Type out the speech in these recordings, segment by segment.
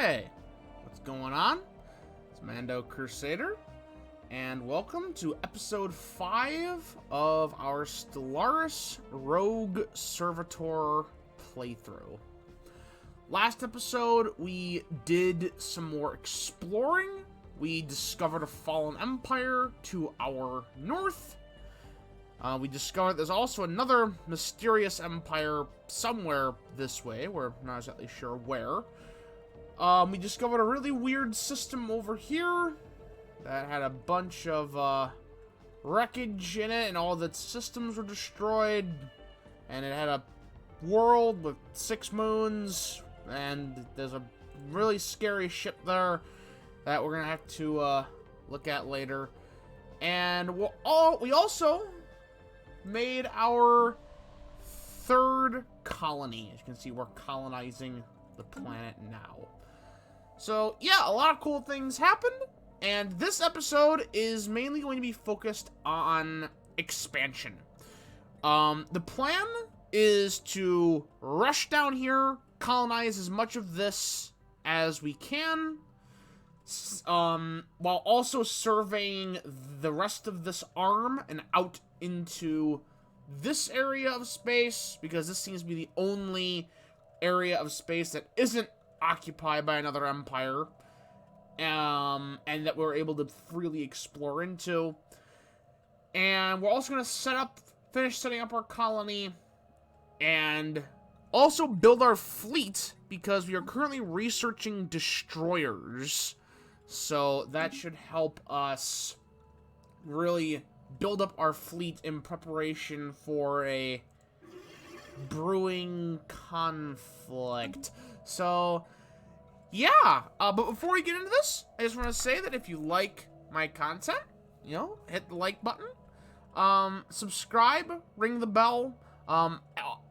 Hey, what's going on? It's Mando Crusader, and welcome to episode 5 of our Stellaris Rogue Servitor playthrough. Last episode, we did some more exploring. We discovered a fallen empire to our north. We discovered there's also another mysterious empire somewhere this way. We're not exactly sure where. We discovered a really weird system over here that had a bunch of wreckage in it, and all the systems were destroyed. And it had a world with 6 moons, and there's a really scary ship there that we're gonna have to look at later. And we also made our 3rd colony. As you can see, we're colonizing the planet now. So, yeah, a lot of cool things happened, and this episode is mainly going to be focused on expansion. The plan is to rush down here, colonize as much of this as we can, while also surveying the rest of this arm and out into this area of space, because this seems to be the only area of space that isn't occupied by another empire, and that we're able to freely explore into. And we're also going to finish setting up our colony, and also build our fleet, because we are currently researching destroyers. So that should help us really build up our fleet in preparation for a brewing conflict. So, yeah. But before we get into this, I just want to say that if you like my content, hit the like button. Subscribe, ring the bell.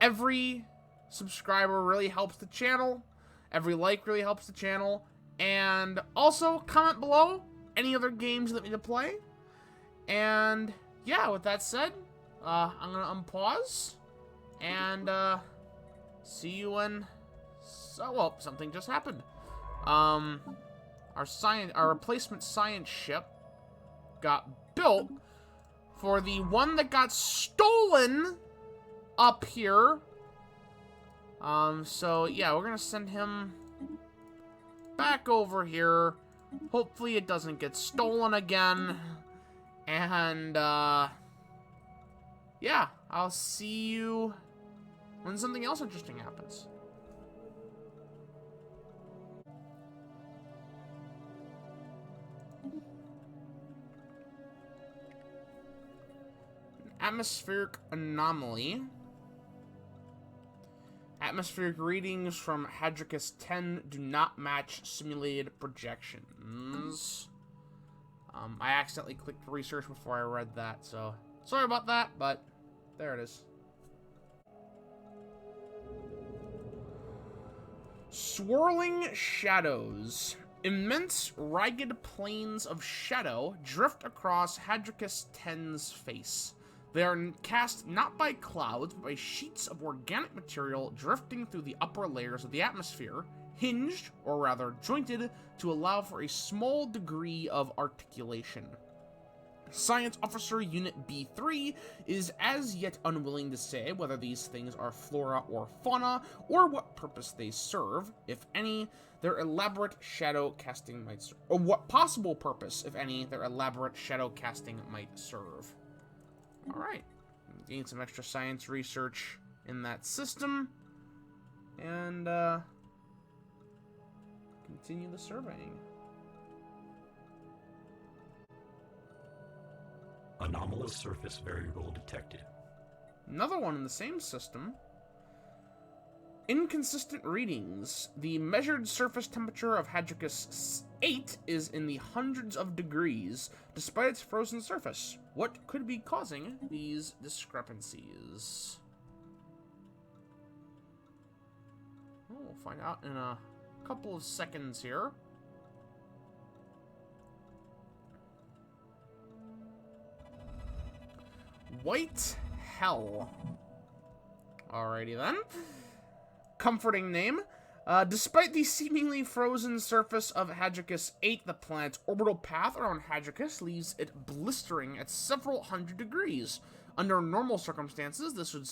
Every subscriber really helps the channel. Every like really helps the channel. And also, comment below any other games you want me to play. And, yeah, with that said, I'm going to unpause. And, see you when... well, something just happened. Our replacement science ship got built for the one that got stolen up here. So, yeah, we're gonna send him back over here. Hopefully it doesn't get stolen again. And, yeah, I'll see you when something else interesting happens. Atmospheric anomaly. Atmospheric readings from Hadricus 10 do not match simulated projections. I accidentally clicked research before I read that, so sorry about that, but there it is. Swirling shadows. Immense, ragged planes of shadow drift across Hadricus 10's face. They are cast not by clouds, but by sheets of organic material drifting through the upper layers of the atmosphere, hinged, or rather jointed, to allow for a small degree of articulation. Science Officer Unit B3 is as yet unwilling to say whether these things are flora or fauna, or what purpose they serve, if any, their elaborate shadow casting might serve, or what possible purpose, if any, their elaborate shadow casting might serve. Alright, gain some extra science research in that system, and continue the surveying. Anomalous surface variable detected. Another one in the same system. Inconsistent readings. The measured surface temperature of Hadricus 8 is in the hundreds of degrees, despite its frozen surface. What could be causing these discrepancies? We'll find out in a couple of seconds here. White Hell. Alrighty then. Comforting name. Despite the seemingly frozen surface of Hadricus 8, the planet's orbital path around Hadricus leaves it blistering at several hundred degrees. Under normal circumstances, this would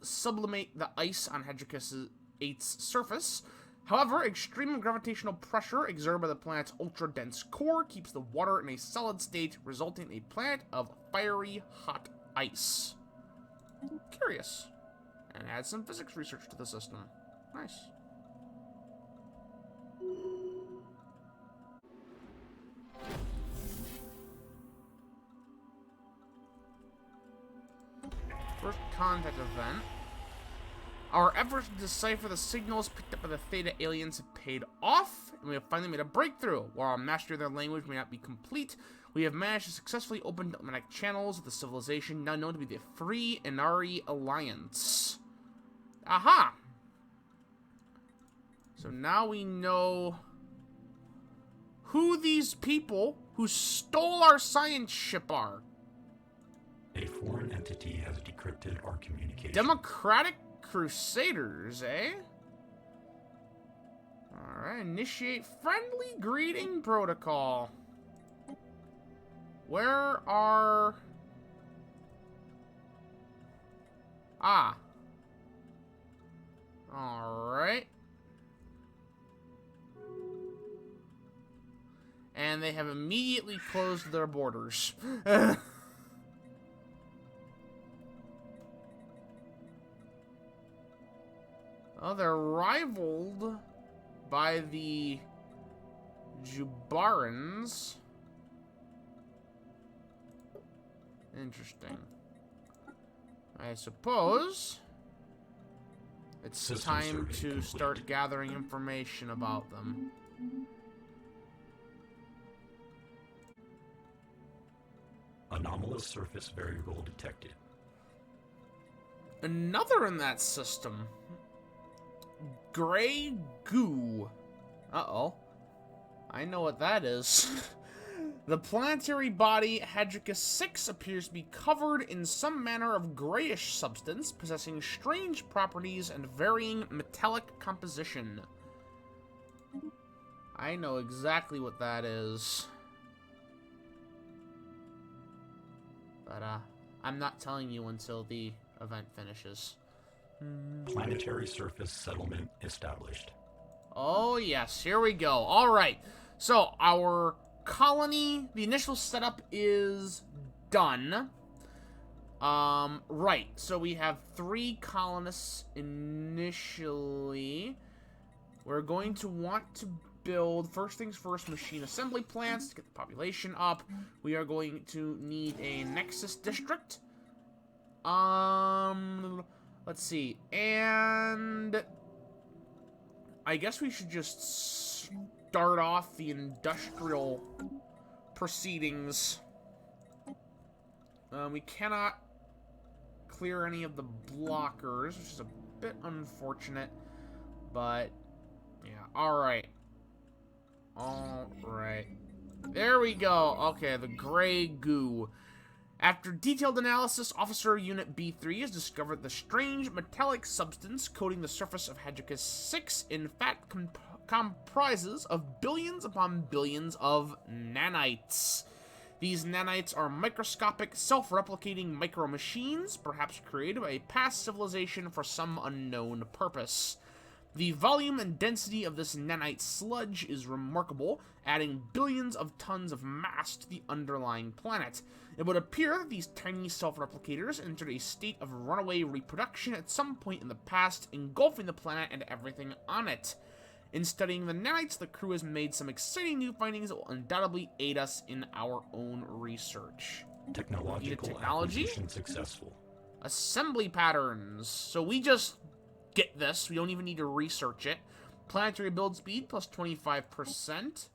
sublimate the ice on Hadricus 8's surface. However, extreme gravitational pressure exerted by the planet's ultra-dense core keeps the water in a solid state, resulting in a planet of fiery, hot ice. Curious. And add some physics research to the system. Nice. First contact event. Our efforts to decipher the signals picked up by the Theta aliens have paid off, and we have finally made a breakthrough. While our mastery of their language may not be complete, we have managed to successfully open diplomatic channels with the civilization now known to be the Free Inari Alliance. Aha! So now we know who these people who stole our science ship are. A foreign entity has decrypted our communication. Democratic Crusaders, eh? Alright, initiate friendly greeting protocol. Where are... Ah. Alright. And they have immediately closed their borders. Oh, they're rivaled by the Jubarans. Interesting. I suppose it's time to start gathering information about them. Anomalous surface variable detected. Another in that system. Gray goo. Uh-oh. I know what that is. The planetary body Hadricus 6 appears to be covered in some manner of grayish substance, possessing strange properties and varying metallic composition. I know exactly what that is. But, I'm not telling you until the event finishes. Planetary surface settlement established. Oh, yes. Here we go. All right. So, our colony, the initial setup is done. Right. So, we have 3 colonists initially. We're going to want to build, first things first, machine assembly plants to get the population up. We are going to need a Nexus district. Let's see, and I guess we should just start off the industrial proceedings. We cannot clear any of the blockers, which is a bit unfortunate, but yeah, alright. Alright. There we go. Okay, the gray goo. After detailed analysis, Officer Unit B3 has discovered the strange metallic substance coating the surface of Hadricus 6 in fact comprises of billions upon billions of nanites. These nanites are microscopic, self-replicating micro-machines, perhaps created by a past civilization for some unknown purpose. The volume and density of this nanite sludge is remarkable, adding billions of tons of mass to the underlying planet. It would appear that these tiny self-replicators entered a state of runaway reproduction at some point in the past, engulfing the planet and everything on it. In studying the nanites, the crew has made some exciting new findings that will undoubtedly aid us in our own research. Technological acquisition successful. Assembly patterns. So we just get this. We don't even need to research it. Planetary build speed plus 25%.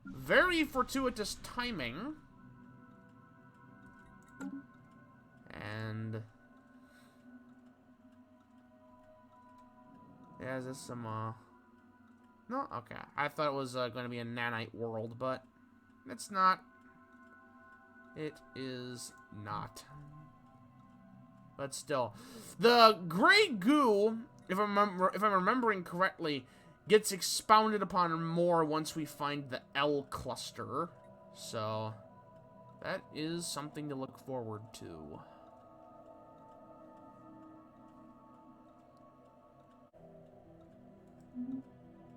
Very fortuitous timing. And yeah, is this some no? Okay. I thought it was going to be a nanite world, but it's not. It is not. But still, the gray goo if I'm remembering correctly, gets expounded upon more once we find the L cluster. So that is something to look forward to.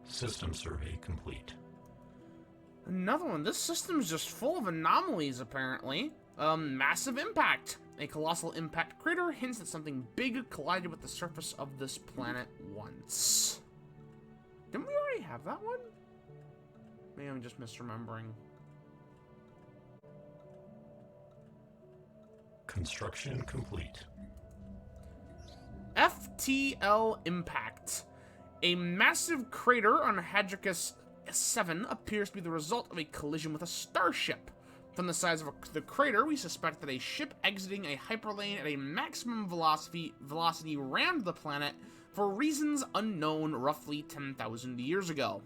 System survey complete. Another one. This system's just full of anomalies, apparently. Massive impact. A colossal impact crater hints that something big collided with the surface of this planet once. Didn't we already have that one? Maybe I'm just misremembering. Construction complete. FTL impact. A massive crater on Hadricus 7 appears to be the result of a collision with a starship. From the size of the crater, we suspect that a ship exiting a hyperlane at a maximum velocity rammed the planet for reasons unknown roughly 10,000 years ago.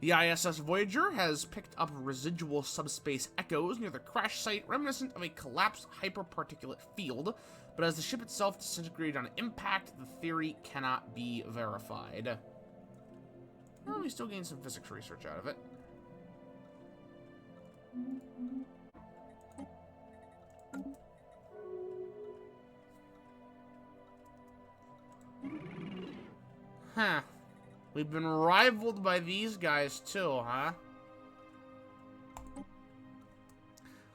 The ISS Voyager has picked up residual subspace echoes near the crash site reminiscent of a collapsed hyperparticulate field, but as the ship itself disintegrated on impact, the theory cannot be verified. Well, we still gained some physics research out of it. Huh. We've been rivaled by these guys too, huh?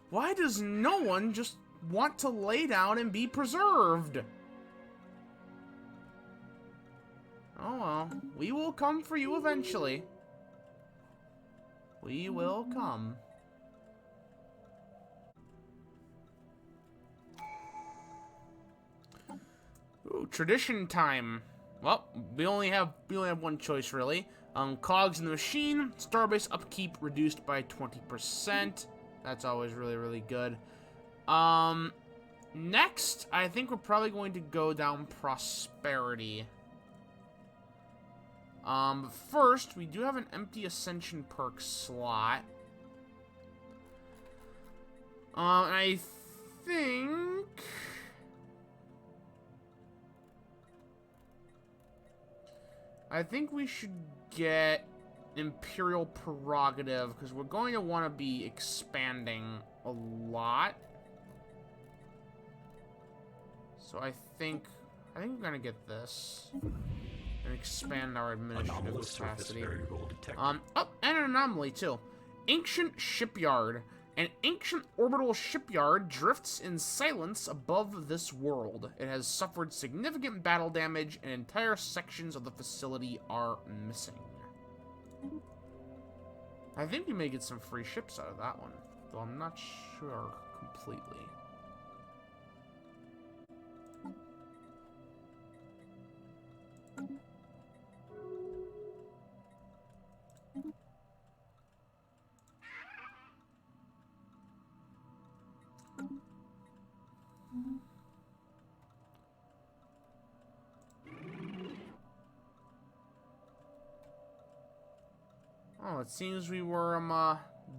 Why does no one just want to lay down and be preserved? Oh well, we will come for you eventually. We will come. Ooh, tradition time. Well, we only have one choice really. Cogs in the machine, starbase upkeep reduced by 20%. That's always really good. Next, I think we're probably going to go down prosperity. But first, we do have an empty ascension perk slot. I think we should get Imperial Prerogative, because we're going to want to be expanding a lot. So I think we're going to get this. And expand our administrative capacity. Oh, and an anomaly, too. Ancient Shipyard. An ancient orbital shipyard drifts in silence above this world. It has suffered significant battle damage, and entire sections of the facility are missing. I think we may get some free ships out of that one, though I'm not sure completely. Oh, it seems we were,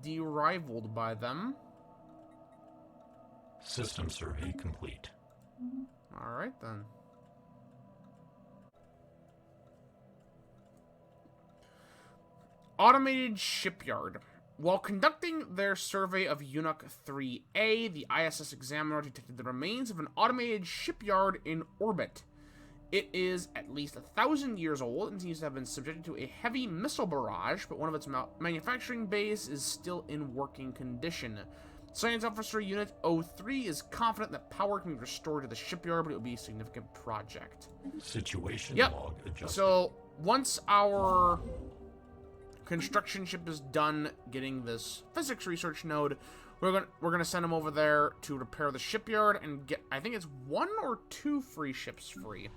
de-rivaled by them. System survey complete. Alright, then. Automated Shipyard. While conducting their survey of Eunuch 3A, the ISS Examiner detected the remains of an automated shipyard in orbit. It is at least 1,000 years old and seems to have been subjected to a heavy missile barrage, but one of its manufacturing bays is still in working condition. Science Officer Unit 03 is confident that power can be restored to the shipyard, but it would be a significant project. Situation Yep. log adjusted. So, once our construction ship is done getting this physics research node, we're gonna send them over there to repair the shipyard and get, I think it's 1 or 2 free ships free.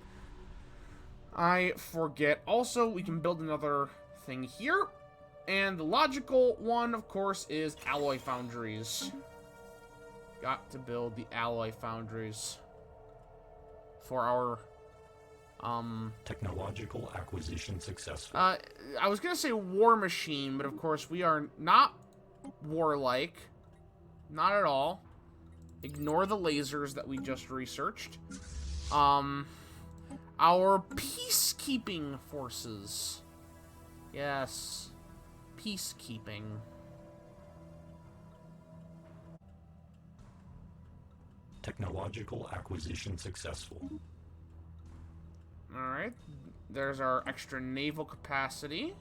I forget. Also, we can build another thing here. And the logical one, of course, is alloy foundries. Got to build the alloy foundries for our technological acquisition successful. I was gonna say war machine, but of course we are not warlike. Not at all. Ignore the lasers that we just researched. our peacekeeping forces. Yes. Peacekeeping. Technological acquisition successful. Alright. There's our extra naval capacity.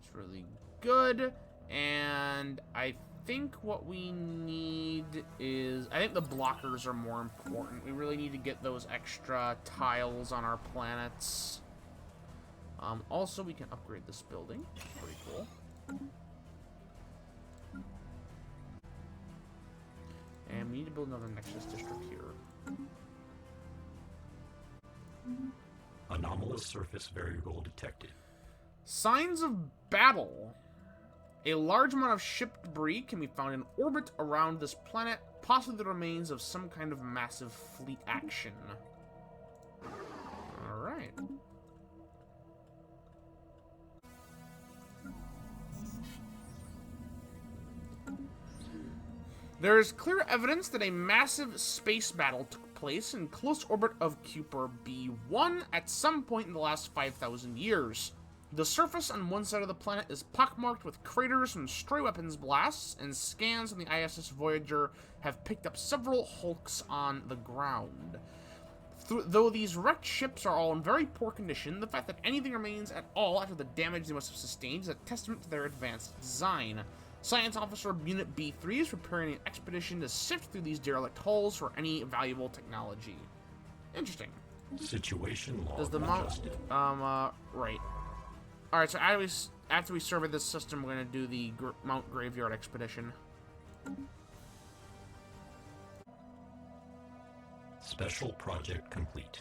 It's really good. And I think what we need is... I think the blockers are more important. We really need to get those extra tiles on our planets. Also, we can upgrade this building. Pretty cool. And we need to build another Nexus district here. Anomalous surface variable detected. Signs of battle. A large amount of ship debris can be found in orbit around this planet, possibly the remains of some kind of massive fleet action. Alright. There is clear evidence that a massive space battle took place in close orbit of Kuiper B1 at some point in the last 5,000 years. The surface on one side of the planet is pockmarked with craters from stray weapons blasts, and scans on the ISS Voyager have picked up several hulks on the ground. Though these wrecked ships are all in very poor condition, the fact that anything remains at all after the damage they must have sustained is a testament to their advanced design. Science Officer Unit B3 is preparing an expedition to sift through these derelict hulls for any valuable technology. Interesting. Situation log Does the adjusted. right. Alright, so after we survey this system, we're going to do the Mount Graveyard expedition. Special project complete.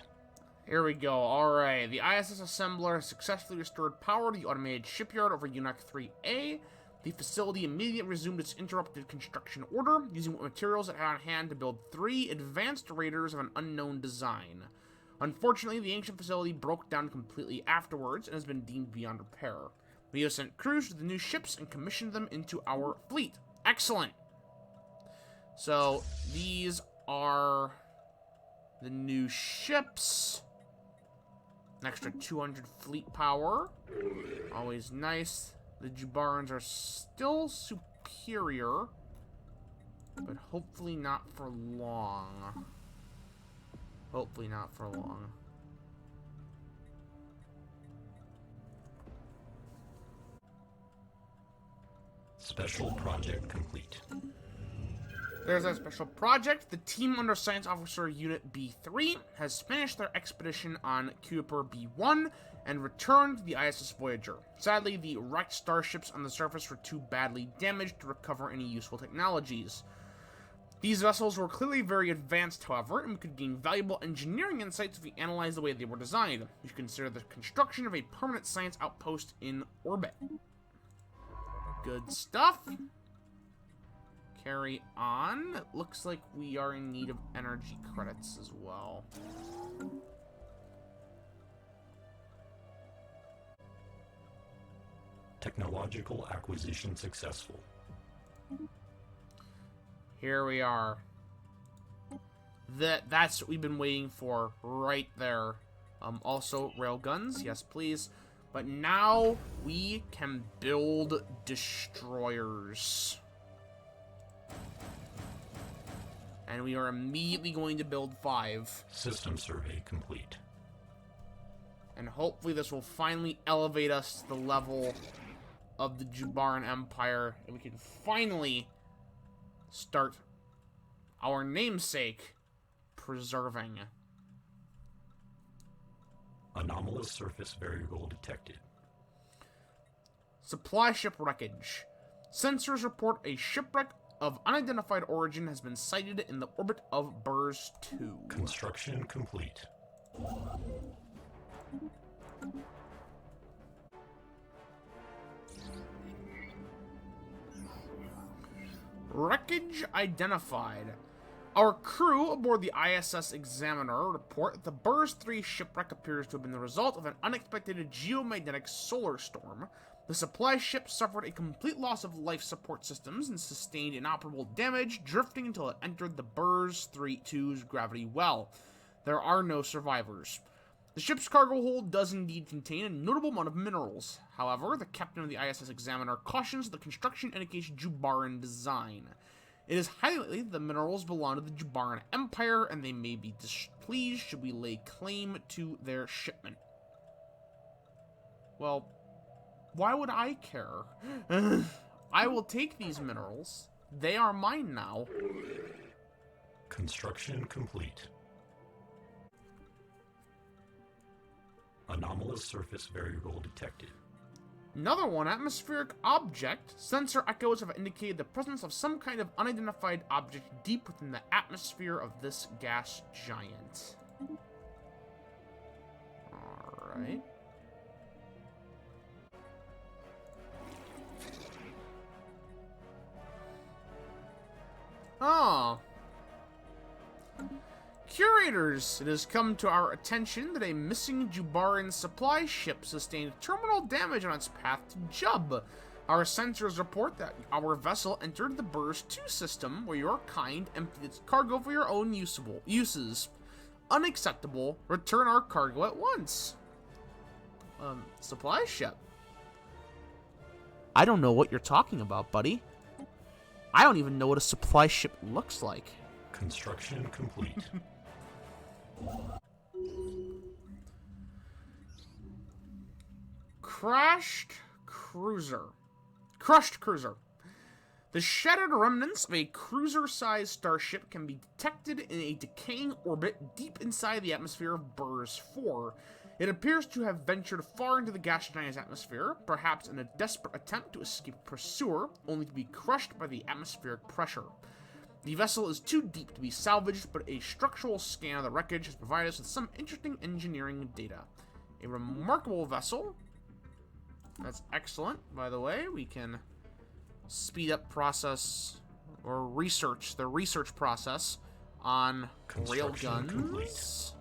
Here we go. Alright, the ISS Assembler has successfully restored power to the automated shipyard over UNAC 3A. The facility immediately resumed its interrupted construction order, using what materials it had on hand to build 3 advanced raiders of an unknown design. Unfortunately, the ancient facility broke down completely afterwards and has been deemed beyond repair. We have sent crews to the new ships and commissioned them into our fleet. Excellent! So, these are the new ships. An extra 200 fleet power. Always nice. The Jubarans are still superior, but hopefully not for long. Hopefully not for long. Special project complete. There's a special project. The team under Science Officer Unit B3 has finished their expedition on Kuiper B1 and returned to the ISS Voyager. Sadly, the wrecked starships on the surface were too badly damaged to recover any useful technologies. These vessels were clearly very advanced, however, and we could gain valuable engineering insights if we analyze the way they were designed. We should consider the construction of a permanent science outpost in orbit. Good stuff. Carry on. It looks like we are in need of energy credits as well. Technological acquisition successful. Here we are. That's what we've been waiting for right there. Also, railguns, yes please. But now we can build destroyers. And we are immediately going to build 5. System survey complete. And hopefully this will finally elevate us to the level of the Jubaran Empire. And we can finally start our namesake preserving. Anomalous surface variable detected. Supply ship wreckage. Sensors report a shipwreck of unidentified origin has been sighted in the orbit of Burrs 2. Construction complete. Wreckage identified. Our crew aboard the ISS Examiner report that the Burrs 3 shipwreck appears to have been the result of an unexpected geomagnetic solar storm. The supply ship suffered a complete loss of life support systems and sustained inoperable damage, drifting until it entered the Burrs 2's gravity well. There are no survivors. The ship's cargo hold does indeed contain a notable amount of minerals. However, the captain of the ISS Examiner cautions the construction indicates Jubaran design. It is highly likely the minerals belong to the Jubaran Empire, and they may be displeased should we lay claim to their shipment. Well, why would I care? I will take these minerals. They are mine now. Construction complete. Anomalous surface variable detected. Another one, atmospheric object. Sensor echoes have indicated the presence of some kind of unidentified object deep within the atmosphere of this gas giant. Alright. Oh. Curators, it has come to our attention that a missing Jubaran supply ship sustained terminal damage on its path to Jub. Our sensors report that our vessel entered the Burrs 2 system, where your kind emptied its cargo for your own uses. Unacceptable. Return our cargo at once. Supply ship? I don't know what you're talking about, buddy. I don't even know what a supply ship looks like. Construction complete. Crushed cruiser. The shattered remnants of a cruiser-sized starship can be detected in a decaying orbit deep inside the atmosphere of Burrs 4. It appears to have ventured far into the gas giant's atmosphere, perhaps in a desperate attempt to escape pursuer, only to be crushed by the atmospheric pressure. The vessel is too deep to be salvaged, but a structural scan of the wreckage has provided us with some interesting engineering data. A remarkable vessel. That's excellent, by the way. We can speed up process, or the research process on railguns.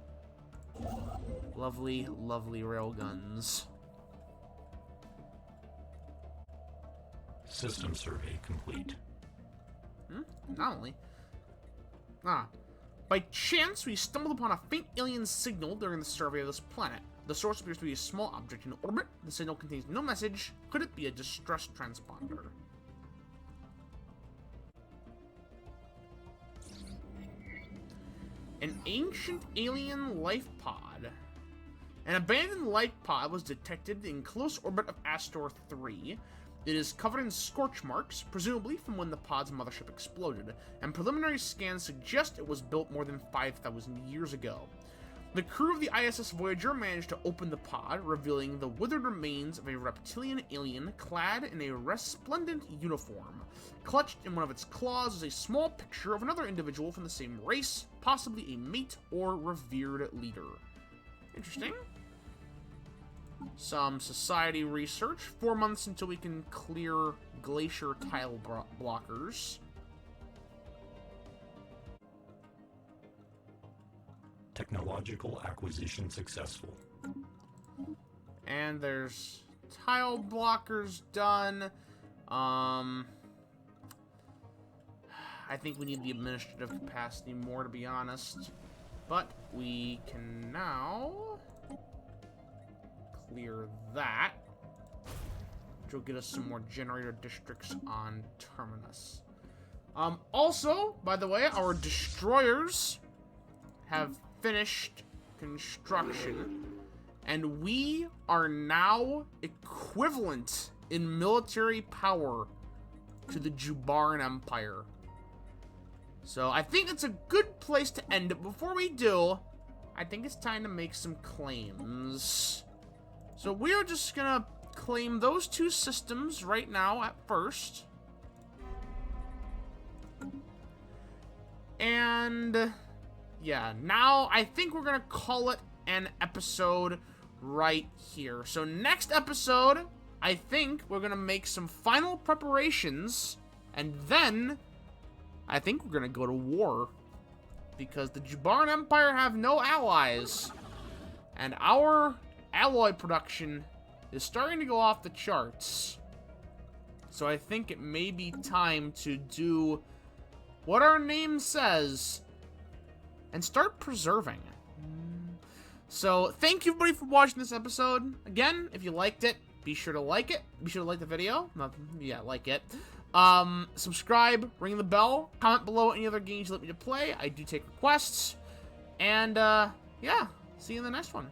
Lovely, lovely railguns. System survey complete. Not only. By chance, we stumbled upon a faint alien signal during the survey of this planet. The source appears to be a small object in orbit. The signal contains no message. Could it be a distress transponder? An ancient alien life pod. An abandoned life pod was detected in close orbit of Astor 3. It is covered in scorch marks, presumably from when the pod's mothership exploded, and preliminary scans suggest it was built more than 5,000 years ago. The crew of the ISS Voyager managed to open the pod, revealing the withered remains of a reptilian alien clad in a resplendent uniform. Clutched in one of its claws is a small picture of another individual from the same race, possibly a mate or revered leader. Interesting. Some society research. 4 months until we can clear glacier tile blockers. Technological acquisition successful. And there's tile blockers done. I think we need the administrative capacity more, to be honest. But we can now clear that, which will get us some more generator districts on Terminus. Also, by the way, our destroyers have finished construction, and we are now equivalent in military power to the Jubaran Empire. So I think it's a good place to end it. Before we do, I think it's time to make some claims. So we're just gonna claim those 2 systems right now at first. And yeah, now I think we're gonna call it an episode right here. So next episode, I think we're gonna make some final preparations, and then I think we're gonna go to war, because the Jubaran Empire have no allies, and our alloy production is starting to go off the charts. So I think it may be time to do what our name says and start preserving. So, thank you everybody for watching this episode. Again, if you liked it, be sure to like it. Be sure to like the video. Like it. Subscribe, ring the bell, comment below any other games you let me to play. I do take requests. And, yeah, see you in the next one.